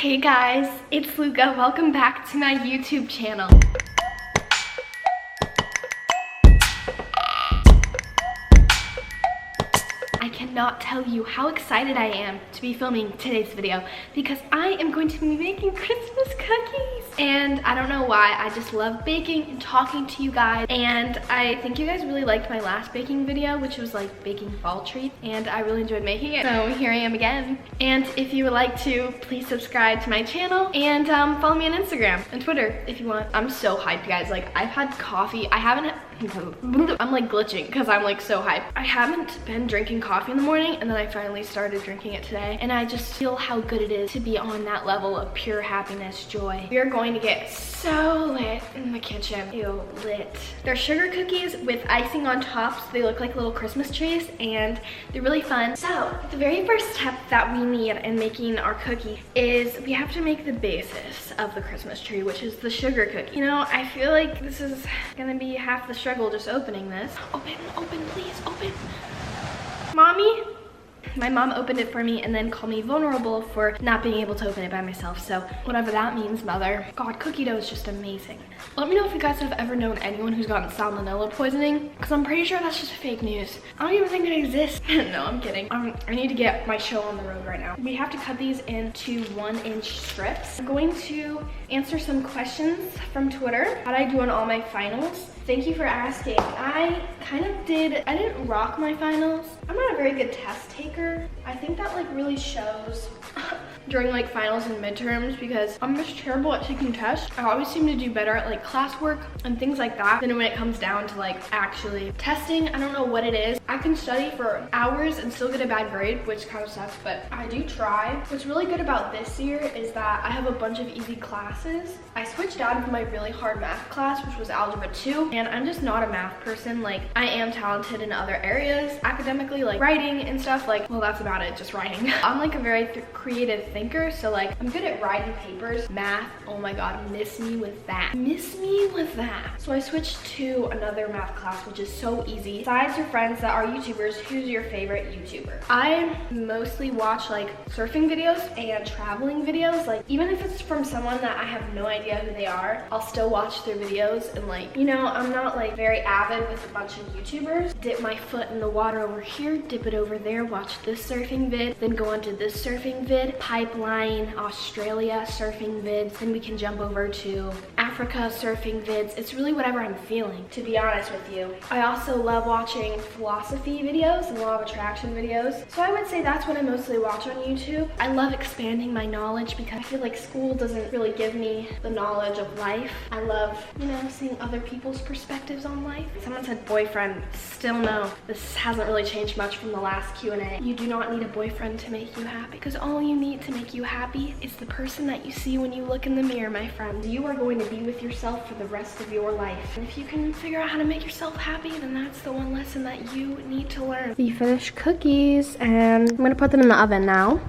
Hey guys, it's Luca. Welcome back to my YouTube channel. I cannot tell you how excited I am to be filming today's video because I am going to be making Christmas cookies. And I don't know why, I just love baking and talking to you guys. And I think you guys really liked my last baking video, which was like baking fall treats. And I really enjoyed making it, so here I am again. And if you would like to, please subscribe to my channel and follow me on Instagram and Twitter if you want. I'm so hyped, guys. Like, I've had coffee. I'm like glitching because I'm like so hyped. I haven't been drinking coffee in the morning, and then I finally started drinking it today, and I just feel how good it is to be on that level of pure happiness, joy. We are going to get so lit in the kitchen. Ew, lit. They're sugar cookies with icing on top, so they look like little Christmas trees, and they're really fun. So the very first step that we need in making our cookie is we have to make the basis of the Christmas tree, which is the sugar cookie. You know, I feel like this is gonna be half the struggle just opening this. Open, please, open. Mommy? My mom opened it for me and then called me vulnerable for not being able to open it by myself. So whatever that means, mother. God, cookie dough is just amazing. Let me know if you guys have ever known anyone who's gotten salmonella poisoning, because I'm pretty sure that's just fake news. I don't even think it exists. No, I'm kidding. I need to get my show on the road right now. We have to cut these into 1-inch strips. I'm going to answer some questions from Twitter that I do on all my finals. Thank you for asking. I didn't rock my finals. I'm not a very good test taker. I think that like really shows during like finals and midterms because I'm just terrible at taking tests. I always seem to do better at like classwork and things like that than when it comes down to like actually testing. I don't know what it is. I can study for hours and still get a bad grade, which kind of sucks, but I do try. What's really good about this year is that I have a bunch of easy classes. I switched out of my really hard math class, which was Algebra 2, and I'm just not a math person. Like, I am talented in other areas, academically, like writing and stuff. Like, well, that's about it, just writing. I'm like a very creative thinker, so like, I'm good at writing papers. Math, oh my God, miss me with that. Miss me with that. So I switched to another math class, which is so easy. Besides your friends that are YouTubers, who's your favorite YouTuber? I mostly watch like surfing videos and traveling videos. Like, even if it's from someone that I have no idea who they are, I'll still watch their videos. And like, you know, I'm not like very avid with a bunch of YouTubers. Dip my foot in the water over here, dip it over there, watch this surfing vid, then go on to this surfing vid, Pipeline, Australia surfing vids, then we can jump over to Africa surfing vids. It's really whatever I'm feeling, to be honest with you. I also love watching philosophy videos and law of attraction videos. So I would say that's what I mostly watch on YouTube. I love expanding my knowledge because I feel like school doesn't really give me the knowledge of life. I love, you know, seeing other people's perspectives on life. Someone said boyfriend. Still no. This hasn't really changed much from the last Q&A. You do not need a boyfriend to make you happy, because all you need to make you happy is the person that you see when you look in the mirror, my friend. You are going to be with yourself for the rest of your life. And if you can figure out how to make yourself happy, then that's the one lesson that you need to learn. The finished cookies, and I'm gonna put them in the oven now.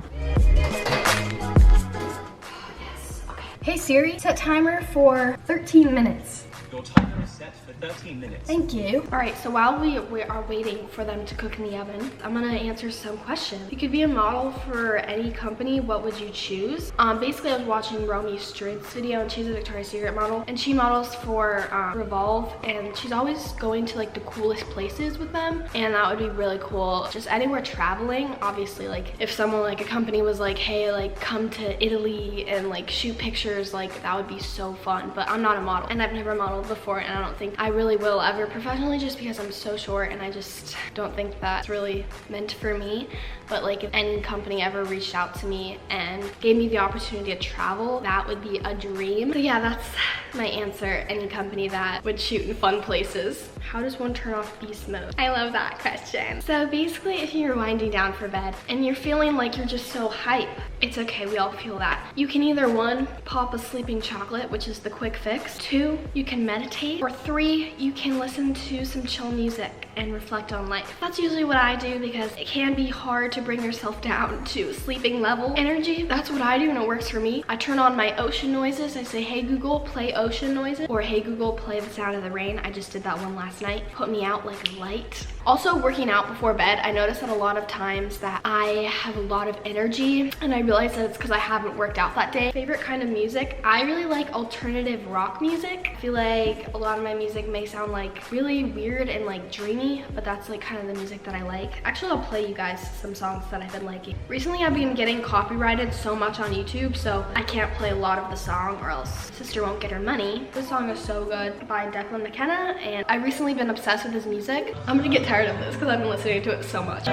Hey Siri, set timer for 13 minutes. Your timer is set for 13 minutes. Thank you. All right, so while we are waiting for them to cook in the oven, I'm gonna answer some questions. You could be a model for any company, what would you choose? Basically, I was watching Romy Strid's video, and she's a Victoria's Secret model, and she models for Revolve, and she's always going to like the coolest places with them, and that would be really cool. Just anywhere traveling, obviously, like if someone like a company was like, hey, like come to Italy and like shoot pictures, like that would be so fun. But I'm not a model, and I've never modeled before, and I don't think I really will ever professionally, just because I'm so short and I just don't think that's really meant for me. But like if any company ever reached out to me and gave me the opportunity to travel, that would be a dream. So yeah, that's my answer. Any company that would shoot in fun places. How does one turn off beast mode? I love that question. So basically, if you're winding down for bed and you're feeling like you're just so hype, it's okay, we all feel that. You can either 1, pop a sleeping chocolate, which is the quick fix. 2, you can meditate. Or 3, you can listen to some chill music and reflect on life. That's usually what I do because it can be hard to bring yourself down to sleeping level energy. That's what I do and it works for me. I turn on my ocean noises. I say, hey Google, play ocean noises, or hey Google, play the sound of the rain. I just did that one last night. Put me out like a light. Also, working out before bed, I notice that a lot of times that I have a lot of energy and I really realize that it's because I haven't worked out that day. Favorite kind of music? I really like alternative rock music. I feel like a lot of my music may sound like really weird and like dreamy, but that's like kind of the music that I like. Actually, I'll play you guys some songs that I've been liking. Recently, I've been getting copyrighted so much on YouTube, so I can't play a lot of the song or else sister won't get her money. This song is so good by Declan McKenna, and I've recently been obsessed with his music. I'm gonna get tired of this because I've been listening to it so much.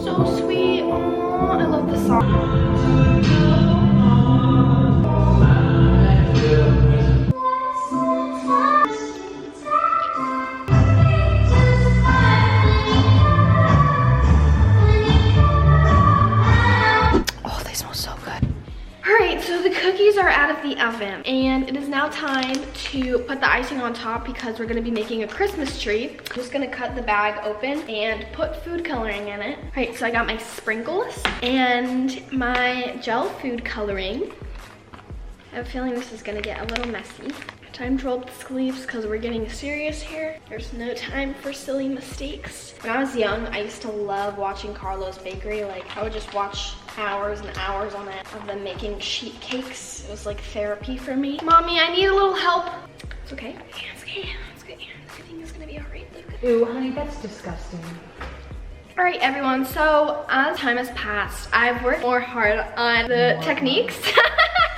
So sweet. Oh, I love this song. Cookies are out of the oven and it is now time to put the icing on top because we're going to be making a Christmas tree. I'm just going to cut the bag open and put food coloring in it. All right, so I got my sprinkles and my gel food coloring. I have a feeling this is going to get a little messy. Time to roll up the sleeves because we're getting serious here. There's no time for silly mistakes. When I was young, I used to love watching Carlo's Bakery. Like, I would just watch hours and hours on it of them making sheet cakes. It was like therapy for me. Mommy, I need a little help. It's okay. It's okay. It's good. Everything is gonna be all right, Luca. Ooh, honey, that's disgusting. All right, everyone. So as time has passed, I've worked more hard on the techniques.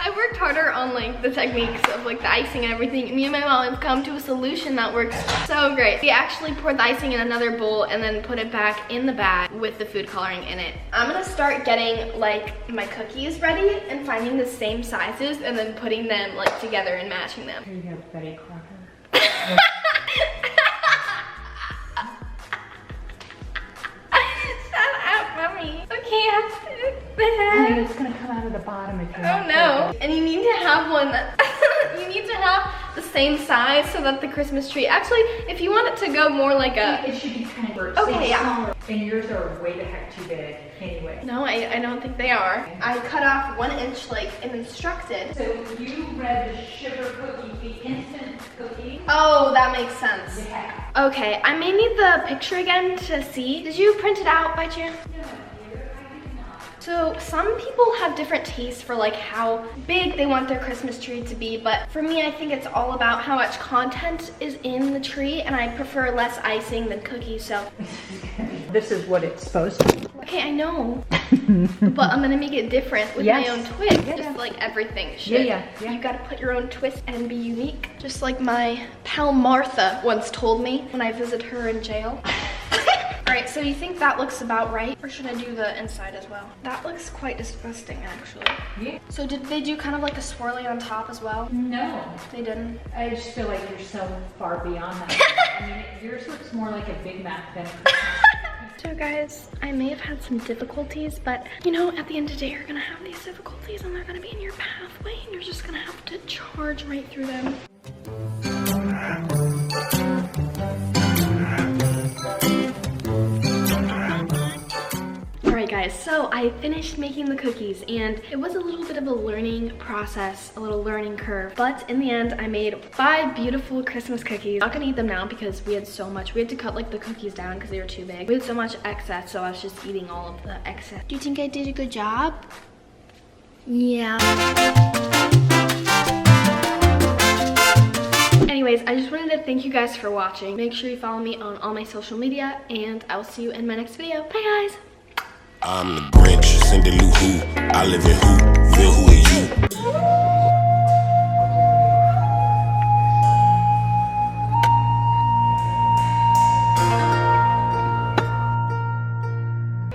I worked harder on like the techniques of like the icing and everything. Me and my mom have come to a solution that works so great. We actually poured the icing in another bowl and then put it back in the bag with the food coloring in it. I'm gonna start getting like my cookies ready and finding the same sizes and then putting them like together and matching them. Here you go, Betty Crocker. Shut up, mommy. Okay, Honey, it's gonna come out of the bottom if you're oh no. And you need to have one that you need to have the same size so that the Christmas tree, actually, if you want it to go more like a, it should be kind of okay, yeah. smaller. And yours are way the heck too big anyway. No, I don't think they are. Okay. I cut off 1 inch like instructed. So you read the sugar cookie, the instant cookie. Oh, that makes sense. Yeah. Okay, I may need the picture again to see. Did you print it out by chance? No, dear, I did not. So some people have different tastes for like how big they want their Christmas tree to be, but for me, I think it's all about how much content is in the tree, and I prefer less icing than cookies, so. This is what it's supposed to be. Okay, I know, but I'm gonna make it different with my own twist, just like everything should. Yeah. You gotta put your own twist and be unique, just like my pal Martha once told me when I visited her in jail. All right, so you think that looks about right, or should I do the inside as well? That looks quite disgusting, actually. Yeah. So did they do kind of like a swirly on top as well? No. They didn't? I just feel like you're so far beyond that. I mean, yours looks more like a Big Mac than a Christmas. So guys, I may have had some difficulties, but you know, at the end of the day, you're gonna have these difficulties and they're gonna be in your pathway and you're just gonna have to charge right through them. Alright guys, so I finished making the cookies and it was a little bit of a learning process, a little learning curve, but in the end I made 5 beautiful Christmas cookies. I'm not gonna eat them now because we had so much. We had to cut like the cookies down because they were too big. We had so much excess, so I was just eating all of the excess. Do you think I did a good job? Yeah. Anyways, I just wanted to thank you guys for watching. Make sure you follow me on all my social media and I will see you in my next video. Bye guys! I'm the Grinch, Cindy Lou Who. I live in Whoville, who are you?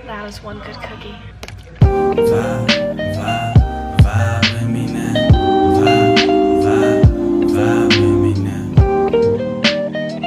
That was one good cookie.